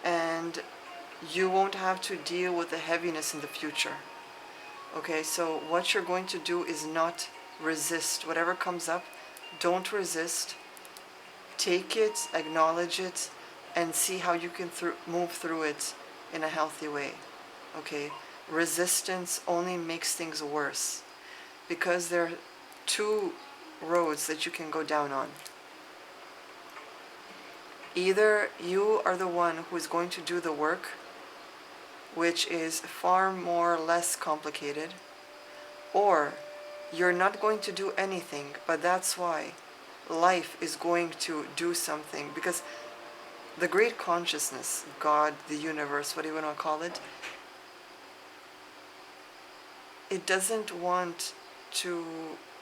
Speaker 1: And you won't have to deal with the heaviness in the future. Okay, so what you're going to do is not resist. Whatever comes up, don't resist. Take it, acknowledge it, and see how you can move through it in a healthy way. Okay, resistance only makes things worse, because there are two roads that you can go down on. Either you are the one who is going to do the work, which is far more less complicated, or you're not going to do anything, but that's why life is going to do something, because the great consciousness, God, the universe, what do you want to call it, it doesn't want to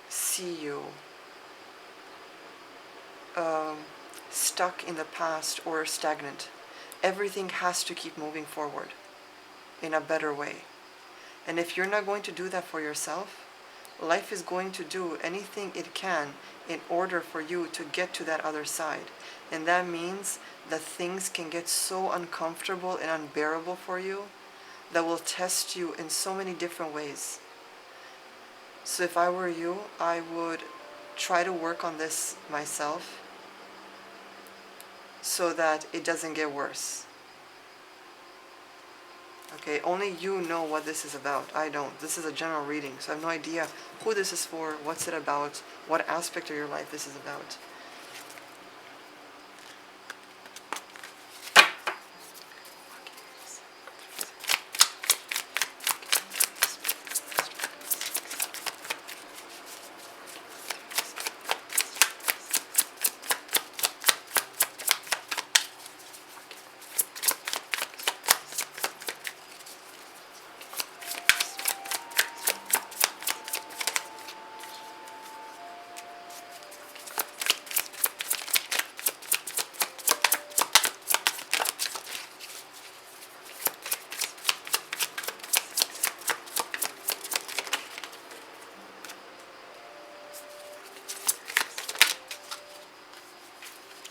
Speaker 1: see you stuck in the past or stagnant. Everything has to keep moving forward in a better way. And if you're not going to do that for yourself, life is going to do anything it can in order for you to get to that other side. And that means that things can get so uncomfortable and unbearable for you that will test you in so many different ways. So if I were you, I would try to work on this myself so that it doesn't get worse. Okay, only you know what this is about. I don't. This is a general reading, so I have no idea who this is for, what's it about, what aspect of your life this is about.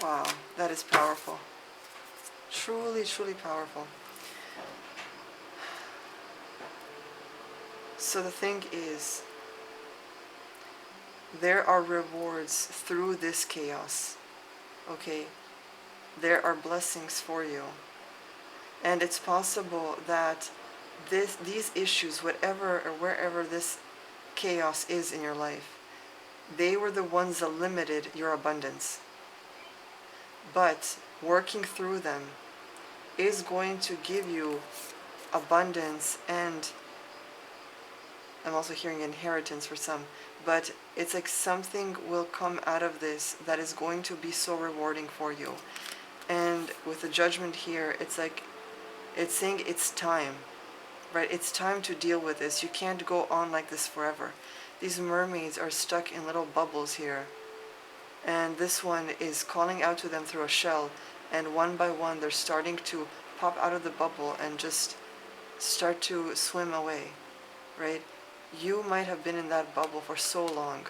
Speaker 1: Wow, that is powerful. Truly, truly powerful. So the thing is, there are rewards through this chaos. Okay? There are blessings for you. And it's possible that these issues, whatever or wherever this chaos is in your life, they were the ones that limited your abundance. But working through them is going to give you abundance, and I'm also hearing inheritance for some, but it's like something will come out of this that is going to be so rewarding for you. And with the judgment here, it's like, it's saying it's time, right? It's time to deal with this. You can't go on like this forever. These mermaids are stuck in little bubbles here. And this one is calling out to them through a shell. And one by one, they're starting to pop out of the bubble and just start to swim away, right? You might have been in that bubble for so long.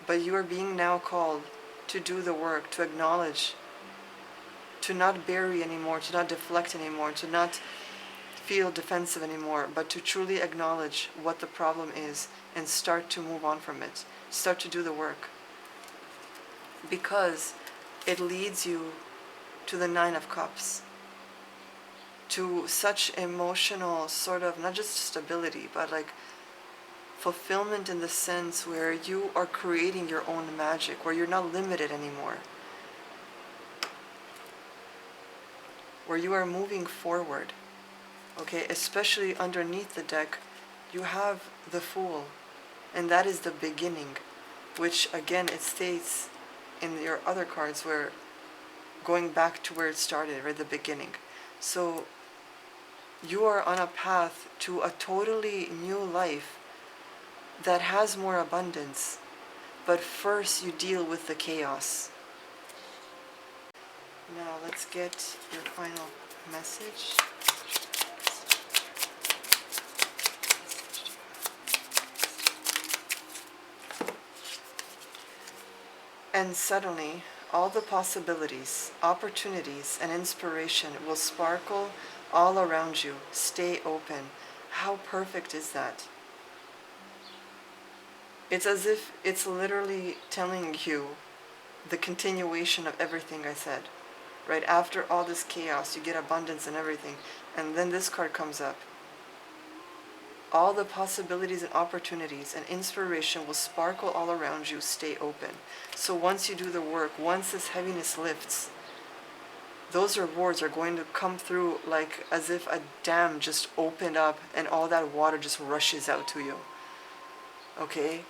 Speaker 1: But you are being now called to do the work, to acknowledge, to not bury anymore, to not deflect anymore, to not feel defensive anymore, but to truly acknowledge what the problem is and start to move on from it. Start to do the work. Because it leads you to the Nine of Cups, to such emotional sort of, not just stability, but like fulfillment in the sense where you are creating your own magic, where you're not limited anymore, where you are moving forward. Okay, especially underneath the deck, you have the Fool, and that is the beginning, which again it states in your other cards where going back to where it started, right, the beginning. So you are on a path to a totally new life that has more abundance, but first you deal with the chaos. Now let's get your final message. And suddenly, all the possibilities, opportunities, and inspiration will sparkle all around you. Stay open. How perfect is that? It's as if it's literally telling you the continuation of everything I said. Right after all this chaos, you get abundance and everything. And then this card comes up. All the possibilities and opportunities and inspiration will sparkle all around you. Stay open. So once you do the work, once this heaviness lifts, those rewards are going to come through like as if a dam just opened up and all that water just rushes out to you. Okay?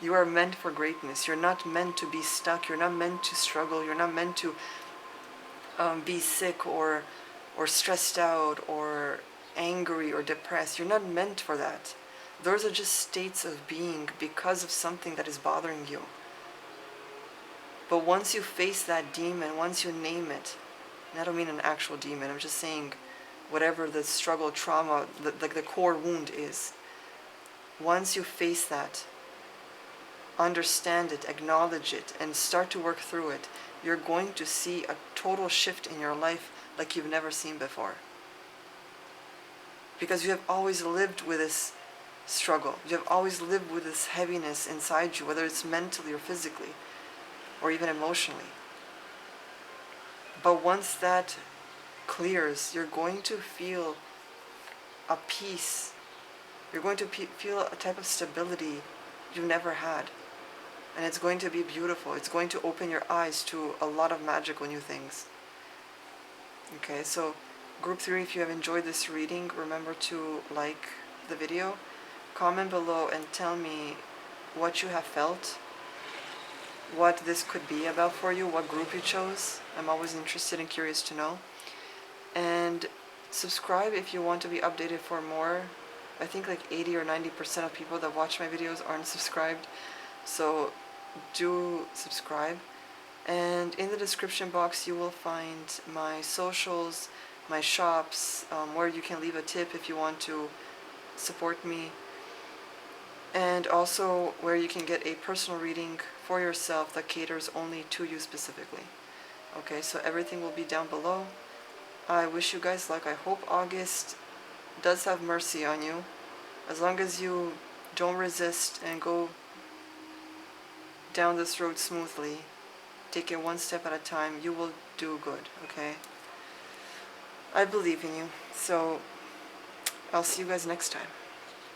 Speaker 1: You are meant for greatness. You're not meant to be stuck. You're not meant to struggle. You're not meant to be sick or stressed out or angry or depressed. You're not meant for that. Those are just states of being because of something that is bothering you. But once you face that demon, once you name it, and I don't mean an actual demon, I'm just saying whatever the struggle, trauma, like the core wound is, once you face that, understand it, acknowledge it, and start to work through it, you're going to see a total shift in your life like you've never seen before. Because you have always lived with this struggle. You have always lived with this heaviness inside you, whether it's mentally or physically, or even emotionally. But once that clears, you're going to feel a peace. You're going to feel a type of stability you've never had. And it's going to be beautiful. It's going to open your eyes to a lot of magical new things. Okay, so Group 3, if you have enjoyed this reading, remember to like the video, comment below and tell me what you have felt, what this could be about for you, what group you chose. I'm always interested and curious to know. And subscribe if you want to be updated for more. I think like 80 or 90% of people that watch my videos aren't subscribed. So do subscribe. And in the description box you will find my socials, my shops, where you can leave a tip if you want to support me. and also where you can get a personal reading for yourself that caters only to you specifically. Okay, so everything will be down below. I wish you guys luck. I hope August does have mercy on you. As long as you don't resist and go down this road smoothly, take it one step at a time, you will do good, okay? I believe in you. So I'll see you guys next time.